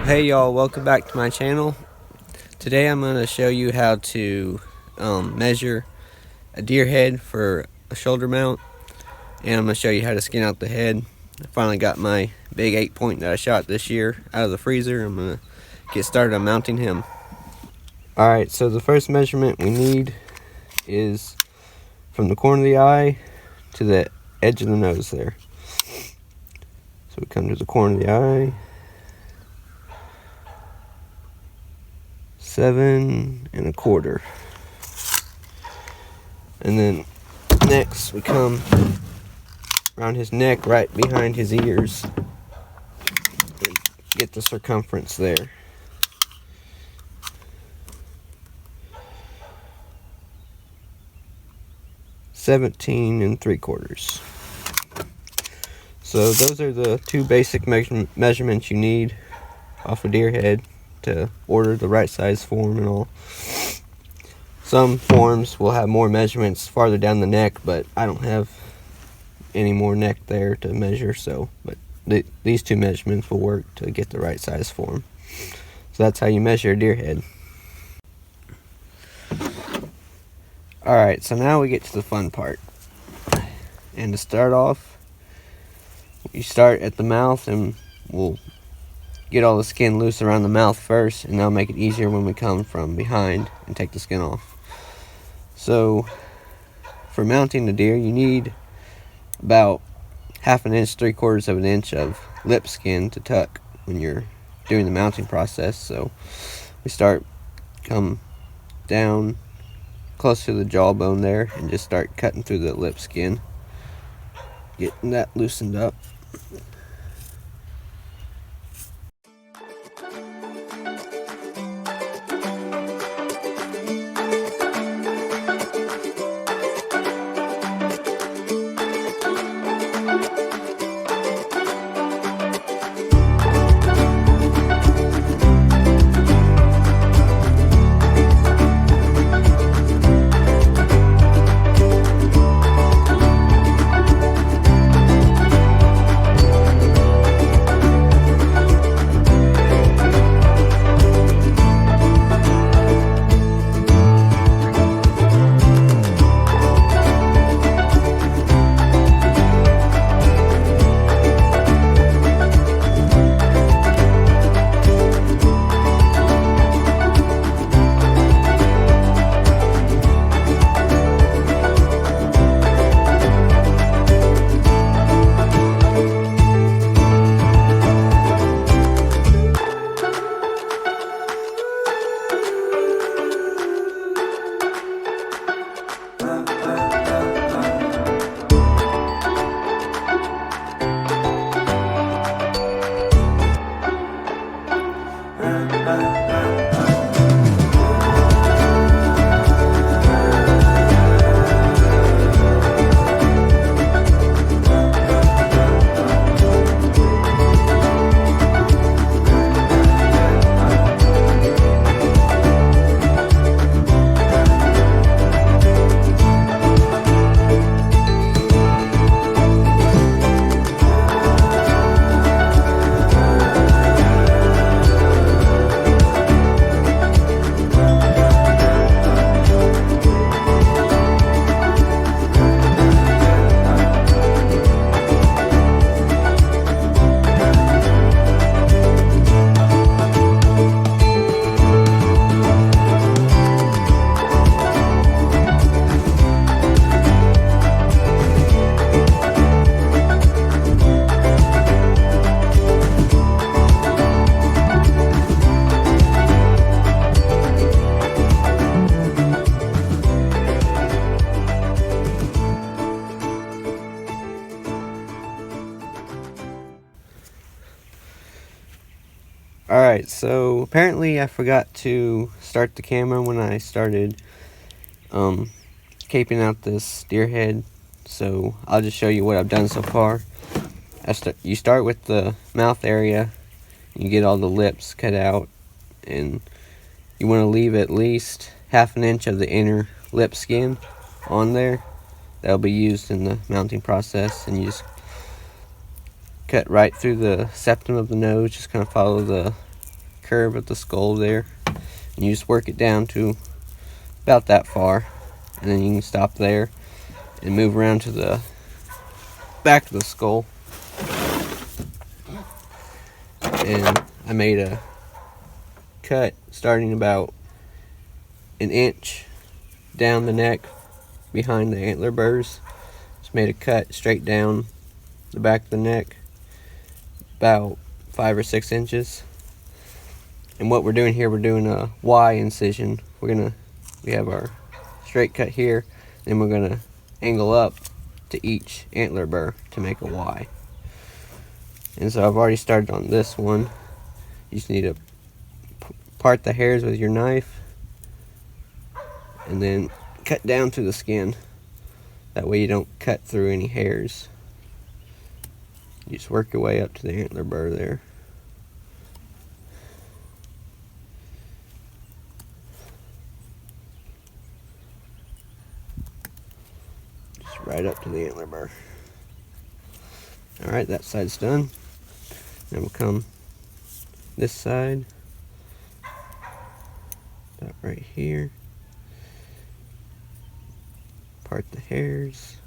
Hey y'all, welcome back to my channel. Today I'm going to show you how to measure a deer head for a shoulder mount, and I'm going to show you how to skin out the head. I finally got my big 8-point that I shot this year out of the freezer. I'm going to get started on mounting him. Alright, so the first measurement we need is from the corner of the eye to the edge of the nose there. So we come to the corner of the eye, 7 1/4, and then next we come around his neck right behind his ears and get the circumference there. 17 3/4. So those are the two basic measurements you need off a deer head to order the right size form and all. Some forms will have more measurements farther down the neck, but I don't have any more neck there to measure, so these two measurements will work to get the right size form. So that's how you measure a deer head. Alright, so now we get to the fun part. And to start off, you start at the mouth, and we'll get all the skin loose around the mouth first, and that'll make it easier when we come from behind and take the skin off. So for mounting the deer, you need about 1/2 inch, 3/4 of an inch of lip skin to tuck when you're doing the mounting process. So we come down close to the jawbone there and just start cutting through the lip skin, getting that loosened up. Alright, so apparently I forgot to start the camera when I started caping out this deer head, so I'll just show you what I've done so far. You start with the mouth area, you get all the lips cut out, and you want to leave at least 1/2 inch of the inner lip skin on there. That'll be used in the mounting process, and you just cut right through the septum of the nose, just kind of follow the curve of the skull there, and you just work it down to about that far, and then you can stop there and move around to the back of the skull. And I made a cut starting about an inch down the neck behind the antler burrs. Just made a cut straight down the back of the neck about 5 or 6 inches. And what we're doing here, we're doing a Y incision. We have our straight cut here, then we're gonna angle up to each antler burr to make a Y. And so I've already started on this one. You just need to part the hairs with your knife and then cut down through the skin. That way you don't cut through any hairs. You just work your way up to the antler burr there. Just right up to the antler burr. Alright, that side's done. Then we'll come this side. That right here. Part the hairs.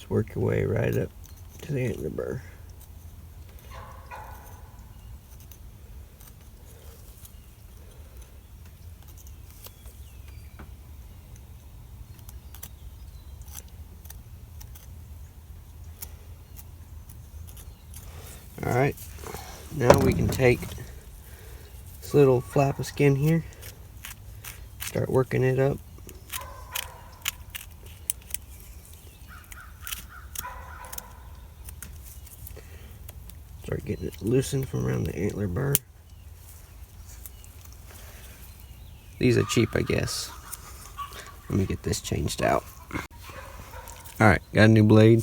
Work your way right up to the antler burr. Alright, now we can take this little flap of skin here, start working it up. Start getting it loosened from around the antler burr. These are cheap, I guess. Let me get this changed out. Alright, got a new blade.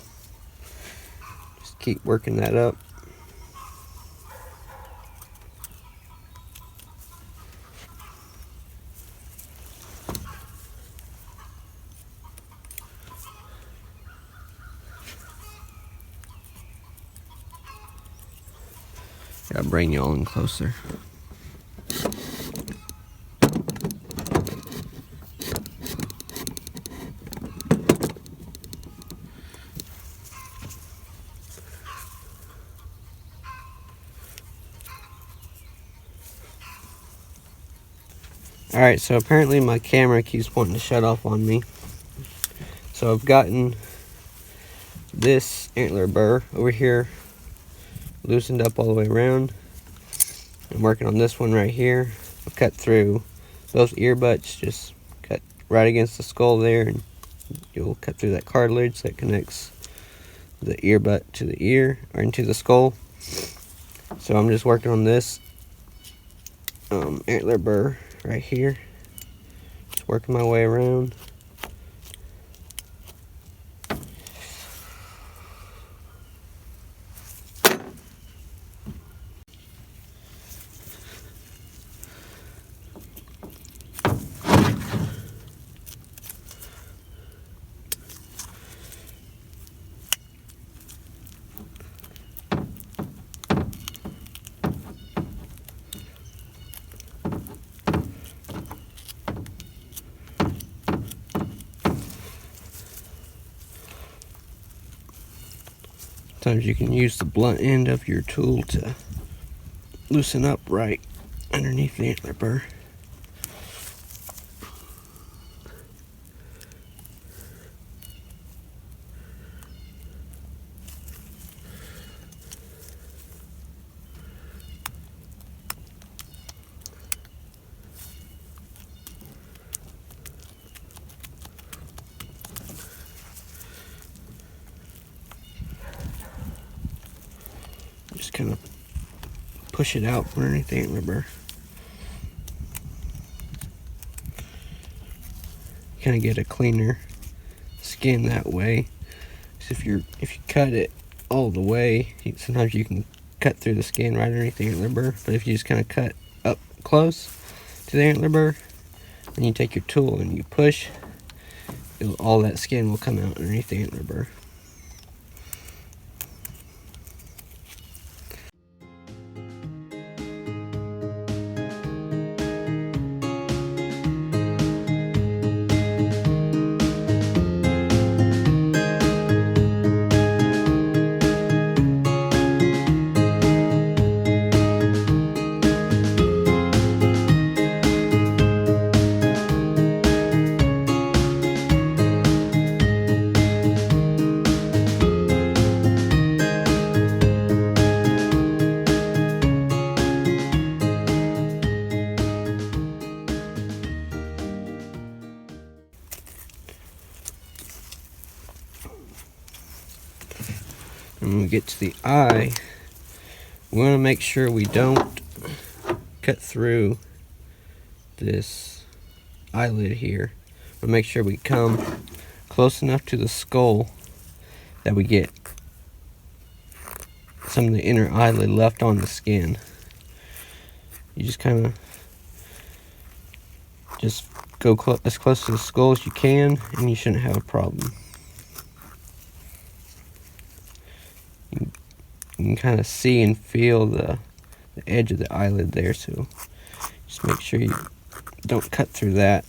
Just keep working that up. Gotta bring y'all in closer. Alright, so apparently my camera keeps wanting to shut off on me. So I've gotten this antler burr over here loosened up all the way around. I'm working on this one right here. I'll cut through those ear butts, just cut right against the skull there, and you'll cut through that cartilage that connects the ear butt to the ear, or into the skull. So I'm just working on this antler burr right here. Just working my way around. Sometimes you can use the blunt end of your tool to loosen up right underneath the antler burr. Just kind of push it out underneath the antler burr. Kind of get a cleaner skin that way. So if you cut it all the way, sometimes you can cut through the skin right underneath the antler burr. But if you just kind of cut up close to the antler burr, and you take your tool and you push, all that skin will come out underneath the antler burr. And when we get to the eye, we want to make sure we don't cut through this eyelid here. We'll make sure we come close enough to the skull that we get some of the inner eyelid left on the skin. You just kind of go as close to the skull as you can, and you shouldn't have a problem. You can kind of see and feel the edge of the eyelid there, so just make sure you don't cut through that.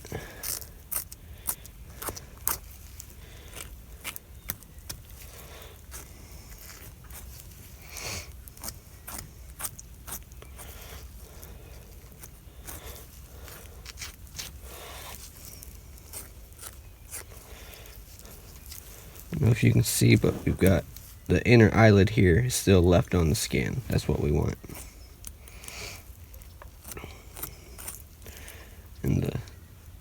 I don't know if you can see, but we've got the inner eyelid here is still left on the skin. That's what we want. And the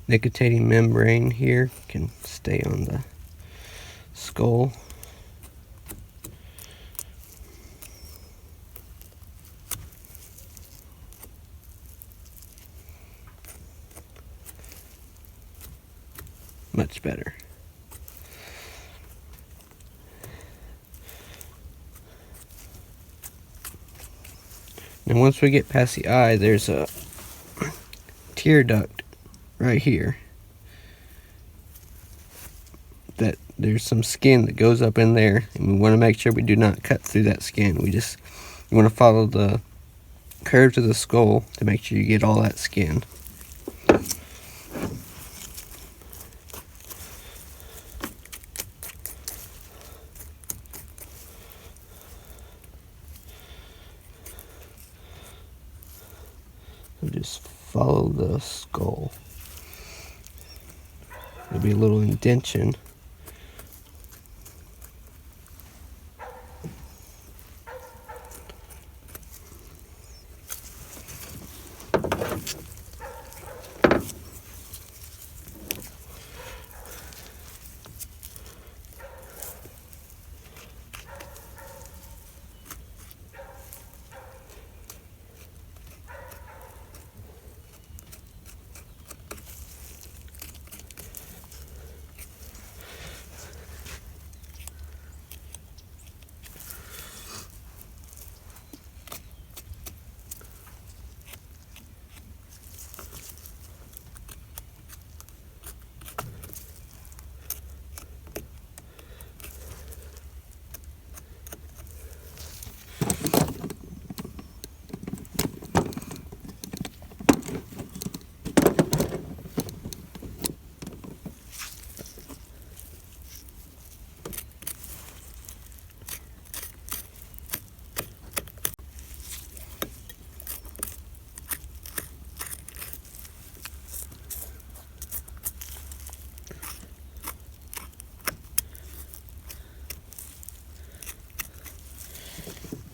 nictitating membrane here can stay on the skull. Much better. And once we get past the eye, there's a tear duct right here. That there's some skin that goes up in there, and we want to make sure we do not cut through that skin. We want to follow the curve to the skull to make sure you get all that skin. So just follow the skull. There'll be a little indentation.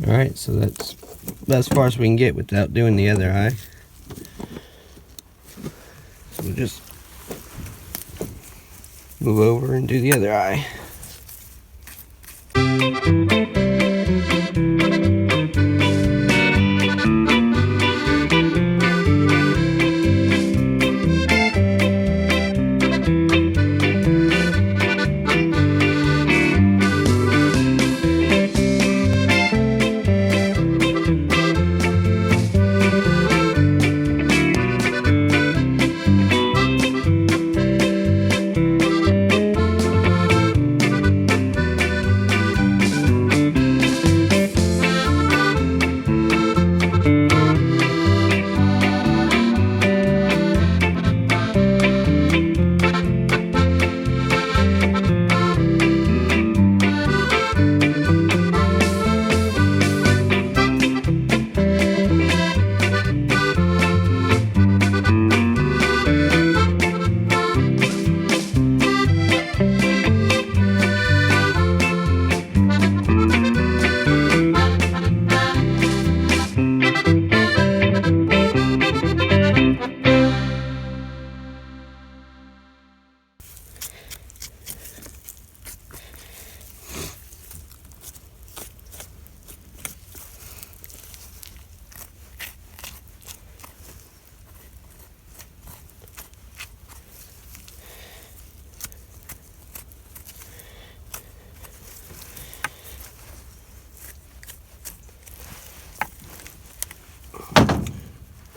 Alright, so that's as far as we can get without doing the other eye. So we'll just move over and do the other eye.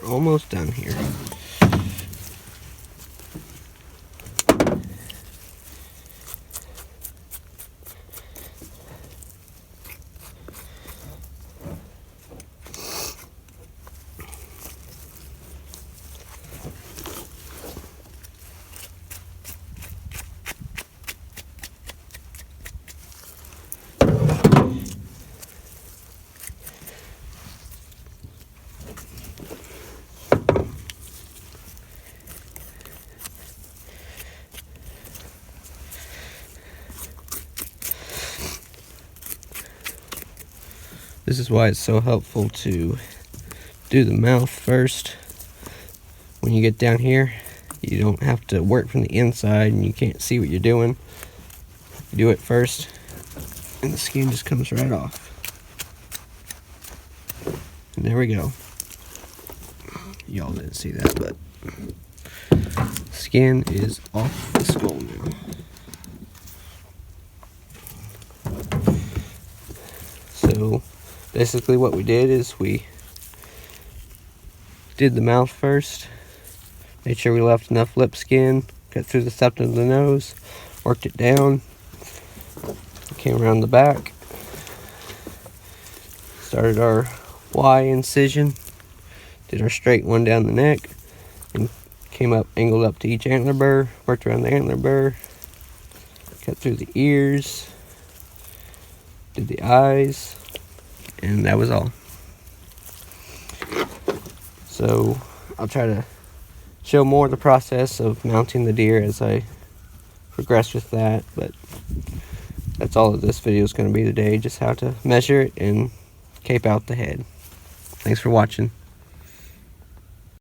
almost done here. This is why it's so helpful to do the mouth first. When you get down here, you don't have to work from the inside and you can't see what you're doing. You do it first, and the skin just comes right off. And there we go. Y'all didn't see that, but skin is off the skull now. So basically what we did is we did the mouth first, made sure we left enough lip skin, cut through the septum of the nose, worked it down, came around the back, started our Y incision, did our straight one down the neck, and came up, angled up to each antler burr, worked around the antler burr, cut through the ears, did the eyes, and that was all. So I'll try to show more of the process of mounting the deer as I progress with that, but that's all that this video is going to be today, just how to measure it and cape out the head. Thanks for watching.